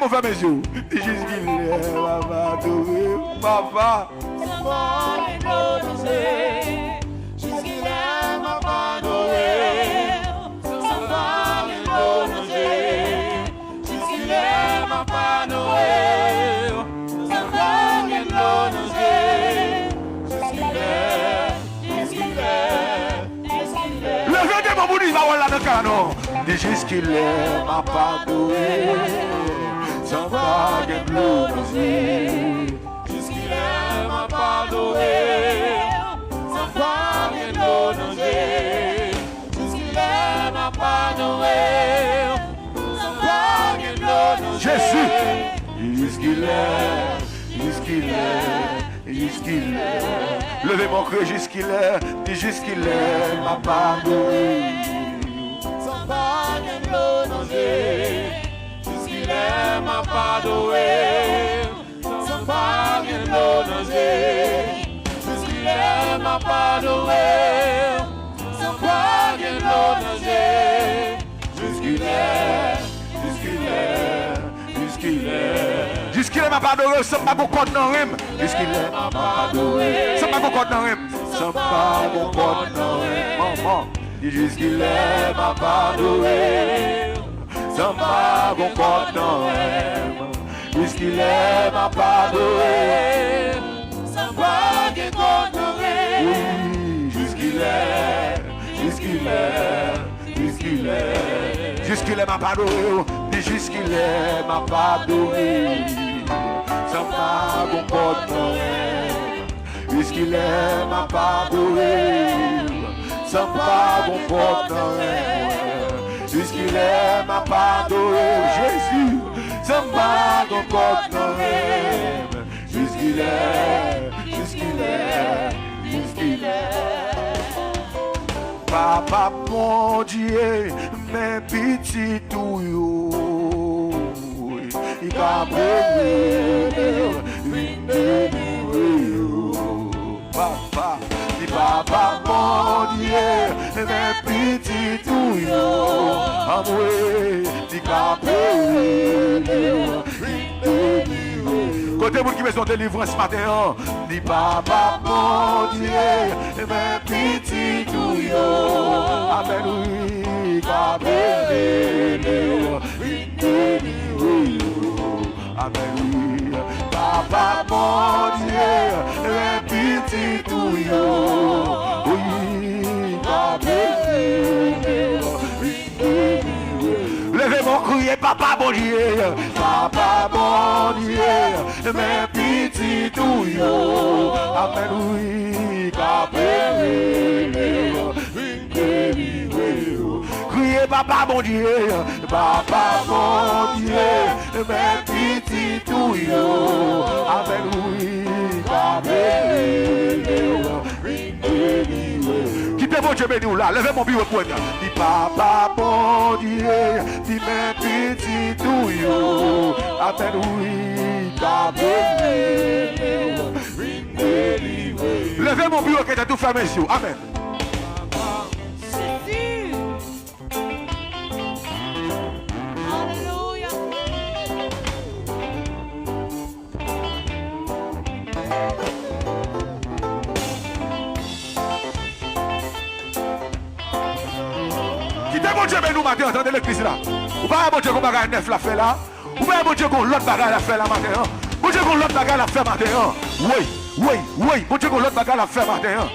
Mon frère, mes yeux, jusqu'il est, papa, papa. Jusqu'il est, papa, Noël. Jusqu'il est, papa, Noël. Levez des mamous, il va voir là dans le canon. Jusqu'il est, papa, Noël. Sans vague bleu, jusqu'il est, papa, Noël. Sans vague bleu, jusqu'il est, papa, Noël. Sans vague bleu, Jésus, jusqu'il est, jusqu'il est, jusqu'il est. Levez mon cœur jusqu'il est, dis jusqu'il est, papa Noël. Sans vague bleu, jusqu'il est, papa, Noël. Sans vague bleu, jusqu'il est, papa, Noël. Sans vague bleu, jusqu'il est, jusqu'il est, jusqu'il est. Jusqu'il est ma part de rêve, sans pas beaucoup de rêve. Jusqu'il est ma part de rêve, sans pas beaucoup de rêve. Sans pas beaucoup de rêve. Maman, dis jusqu'il est ma part de rêve. Sans pas beaucoup de rêve. Jusqu'il est ma part de rêve. Sans pas beaucoup de rêve. Jusqu'il est, jusqu'il est, jusqu'il est. Jusqu'il est ma part de rêve. Dis jusqu'il est ma part de rêve. Sans pas beaucoup de rêve. Jusqu'il est ma part de rêve. Sans pas beaucoup de rêve. Jusqu'il est ma part de rêve. Jésus. Sans pas beaucoup de rêve. Jusqu'il est, jusqu'il est, jusqu'il est. Papa mon Dieu, mes petits touilloux. Il va papa, dis papa mon Dieu, mes petits touilloux. Amoué, dis papa. Côté vous qui besoin de délivrance ce matin, dis papa mon Dieu, mes petits touilloux. Amen, oui, papa. Amen, oui, papa mon Dieu, les petits touilloux. Oui, papa. Levez mon crier, papa mon Dieu, papa mon Dieu, mes petits touilloux. Amen, oui, papa. Criez papa mon Dieu, papa mon Dieu, mes petits touilloux. Amen, oui, papa. Quittez mon Dieu, béni là, levez mon bureau pour dire, dis papa mon Dieu, dis mes petits touilloux. Amen, oui, papa. Levez mon bureau qui est tout fermé sur. Amen. Mon Dieu, mais nous matin, entendez l'église là. Ou pas mon Dieu qu'on bagaille neuf la fait là. Ou pas mon Dieu qu'on l'autre bagaille la fait là matin. Mon Dieu qu'on l'autre bagaille la fait matin. Oui, oui, oui. Mon Dieu qu'on l'autre bagaille la fait matin.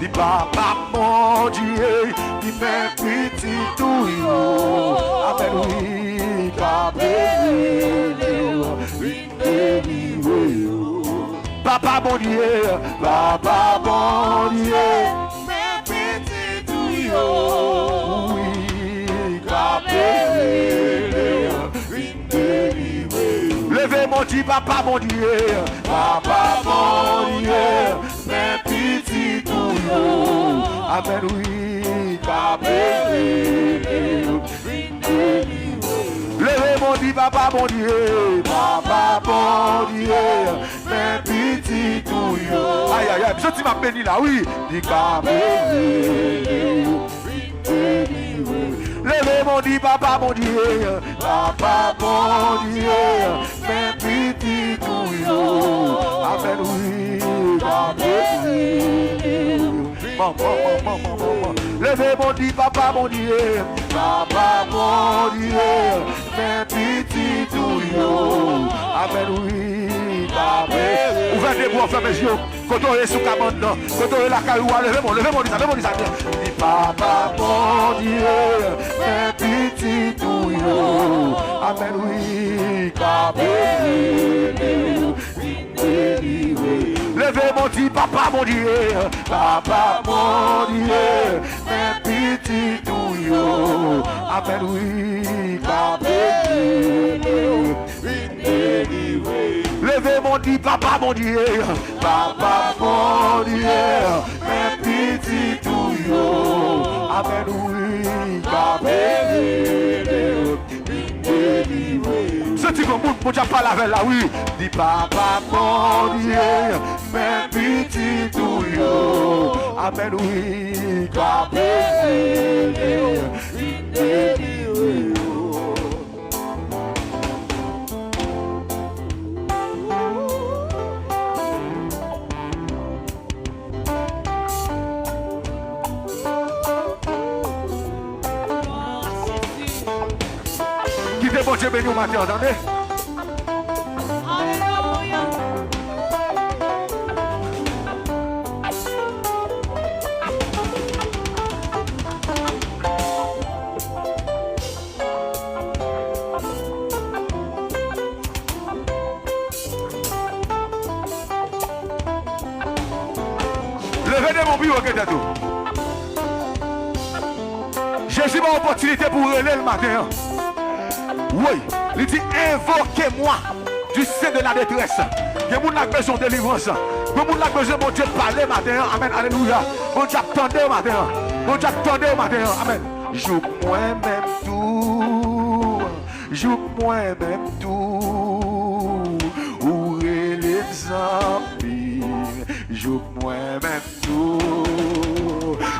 Dis papa mon Dieu, dis mes petits touilloux. Amen, oui, papa. Papa mon Dieu, papa mon Dieu, mes petits tuyaux. Oui, papa. Levez mon Dieu, papa mon Dieu, papa mon Dieu, mes petits tuyaux. Amen, oui, papa. Levez mon Dieu, papa mon Dieu, mes petits petit tout yo. Aïe aïe aïe, je dis ma béni là, oui. Dit qu'à béni. Levez mon dit, papa mon Dieu, papa mon Dieu, mes petits tout yo. Amen, oui, amen. Maman. Levez mon dit, papa mon Dieu, papa mon Dieu, mes petits tout yo. Amen, oui, amen. Ouvrez les bras, fermez les yeux. Quand on est sous cabane, quand on est la caillou, levez mon dit, ça. Dit papa mon Dieu, mes petits tout yo. Amen, oui, amen. Levez mon dit, papa mon Dieu, papa mon Dieu, mes petits tout yo. Amen, oui, amen. Levez mon dit, papa mon Dieu, papa mon Dieu, mes petits tout yo. Amen, oui, amen. Ce petit monde, mon Dieu, pas la veille là, oui. Dit papa mon Dieu, mes petits tout yo. Amen, oui, amen. Bon Dieu béni au matin, entendez? Alléluia. Levez de mon bureau, que tout. Jésus m'a opportunité pour relayer le matin. Oui, il dit invoquez-moi du sein de la détresse. Il y a des gens qui ont besoin de délivrance. Il y a des gens qui ont besoin de Dieu parler matin. Amen, alléluia. Bon Dieu attendez au matin. Bon Dieu attendez au matin. Amen. Joue moi-même tout. Joue moi-même tout. Où est l'exemple? Joue moi-même tout.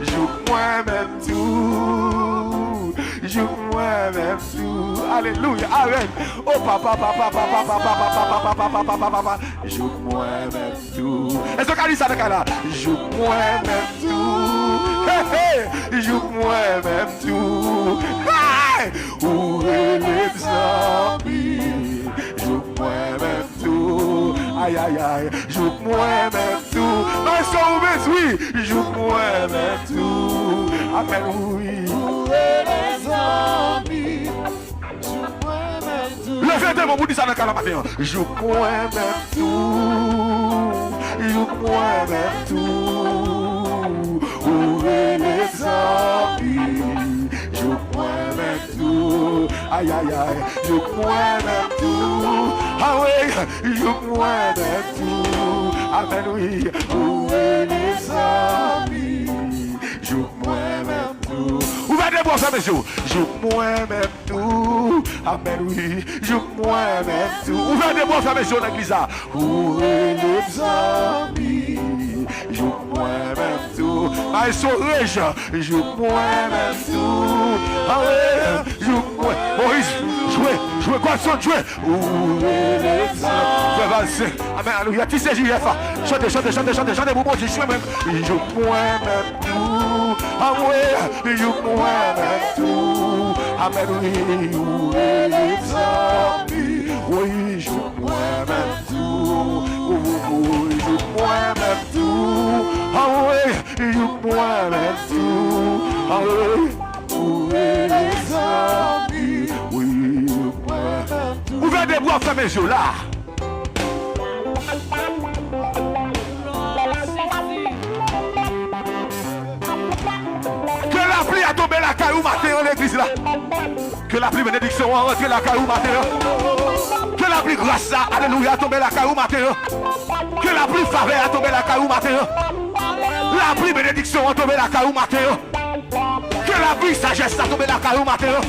Joue moi-même tout. Joue moi-même tout. Alléluia. Amen. Oh papa. Joue moi-même tout. Est-ce qu'on a dit ça de là? Joue moi-même tout. Joue moi-même tout. Où est l'exemple? Joue moi-même tout. Aïe aïe aïe. Joue moi-même tout. Non, sauve, oui. Joue moi-même tout. Amen, oui. Levez de mon bout de ça dans le matin. Joue moi-même tout. Joue moi-même tout. Où est l'exemple? Joue moi-même tout. Aïe aïe aïe. Joue moi-même tout. Ah oui. Joue moi-même tout. Amen, oui. Où est l'exemple? Joue moi-même tout. Ouvrez les bras, messieurs. Joue moi-même tout. Amen, oui. Joue moi-même tout. Ouvrez les bras, messieurs, dans l'église. Où est l'exemple? Joue moi-même tout. Ah, ils sont riches. Joue moi-même tout. Ah oui. Joue moi-même. Maurice, jouez. Quoi son jouez. Où est l'exemple? Amen, alléluia. Qui c'est JF? Chantez, vous bon Dieu, jouez même. Joue moi-même tout. Ah oui, joue moi-même tout. Amen, oui. Où est l'exemple? Oui, joue moi-même tout. Oui, joue moi-même tout. Ah oui, joue moi-même tout. Ah oui, où est l'exemple? Oui, joue moi-même tout. Ouvrez des bras, fermez les yeux là. Que la pluie a tombé la caillou matin en l'église là. Que la pluie bénédiction a rentré la caillou matin. Que la pluie grâce à alléluia a tombé la caillou matin. Que la pluie faveur a tombé la caillou matin. La pluie bénédiction a tombé la caillou matin. Que la pluie sagesse a tombé la caillou matin.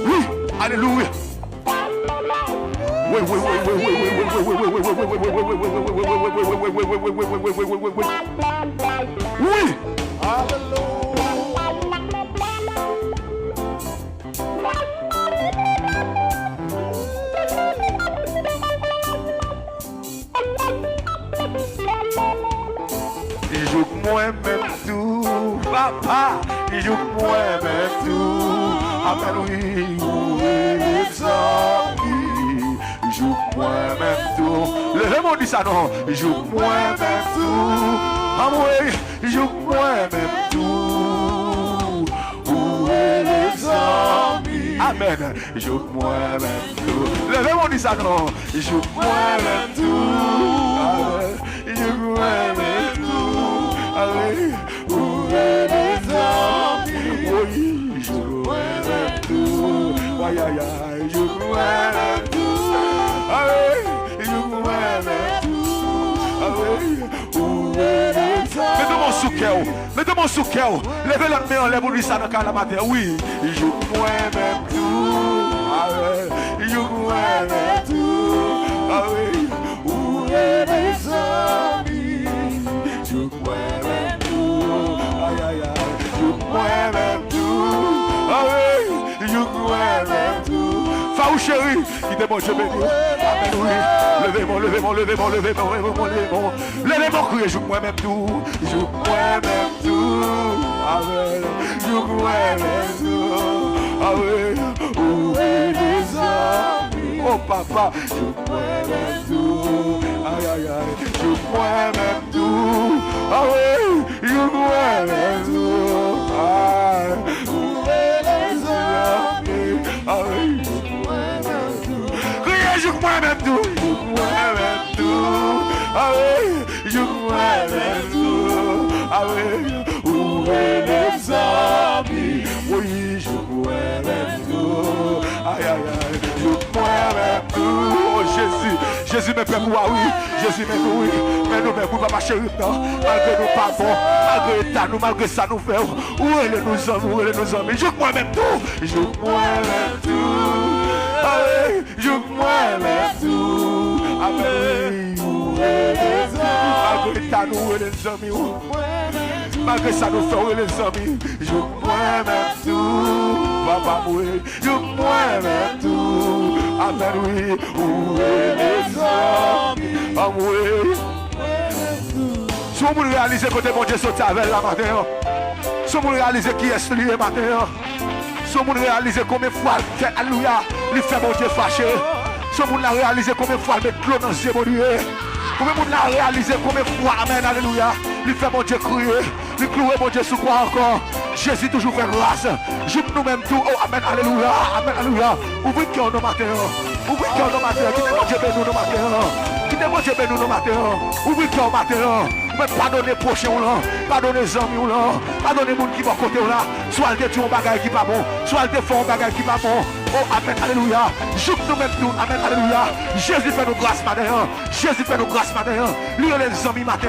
Oui, alléluia. Oui. Il joue moi-même tout, papa. Il joue moi-même tout. Amen, oui, les amis. Il joue moi-même tout. Le monde dit ça, non. Il joue moi-même tout. Amen, il joue moi-même tout. Où est les amis? Amen, il joue moi-même tout. Le monde dit ça, non. Il joue moi-même tout. Amen, il joue moi-même tout. Amen, où est les amis? Oui, il joue moi-même tout. Aïe, aïe, aïe, il joue moi-même tout. Amen, il joue moi-même tout. Amen, où est les amis? Mettez-moi sous cœur. Mettez-moi sous cœur. Levez l'autre main en l'air pour lui ça dans la matin. Oui, il joue moi-même tout. Amen, il joue moi-même tout. Amen, où est les amis? Il joue moi-même tout. Aïe, aïe, aïe, il joue moi-même tout. Amen, il joue moi-même tout. Faou chéri, qui te mange béni. Amen, oui. Levez-moi, levez-moi, levez-moi, levez-moi, levez-moi, levez-moi. Levez-moi, criez, joue moi-même tout. Joue moi-même tout. Amen, joue moi-même tout. Amen, où est les amis? Oh papa, joue moi-même tout. Aïe, aïe, aïe, joue moi-même tout. Amen, joue moi-même tout. Aïe, où est les amis? Amen. Joue moi-même tout, joue moi-même tout, ah oui, joue moi-même tout, ah oui, où est les amis? Oui, joue moi-même tout, aïe aïe aïe, joue moi-même tout, oh Jésus, Jésus me fait moi oui, Jésus me fait oui, mais nous me papa chéri, malgré nous pas bon, malgré l'état nous, malgré ça nous fait, où est les nous amis, où est les nous amis? Joue moi-même tout, joue moi-même tout. Amen, joue moi-même tout. Amen, où est les amis? Malgré ça nous, où est les amis? Malgré ça nous fait, où est les amis? Joue moi-même tout. Papa, oui, joue moi-même tout. Amen, oui, où est les amis? Amen, si vous réalisez que mon Dieu saute avec la matin, si vous réalisez qui est lié matin, si vous réalisez combien de fois, alléluia, il fait mon Dieu fâché. Si vous réalisez combien de fois, il met clou dans ce mon Dieu. Combien de fois réalisé combien de fois, amen, alléluia, il fait mon Dieu crier, il clouer mon Dieu sous quoi encore. Jésus toujours fait grâce. Joue nous-mêmes tout, oh amen, alléluia, amen, alléluia. Ouvrez le cœur nos matins, ouvrez le cœur nos matins, quittez mon Dieu béni nos matins, quittez mon Dieu béni nos matins, ouvrez le cœur matin. Mais pardonnez prochain là, pardonnez les amis là, pardonnez les gens qui vont côté là, soit ils te tuent un bagage qui pas bon, soit ils te font un bagage qui pas bon. Oh amen, alléluia. Joue nous-mêmes tout, amen, alléluia. Jésus fait nos grâces matin, Jésus fait nos grâces matin. Lui les amis matin.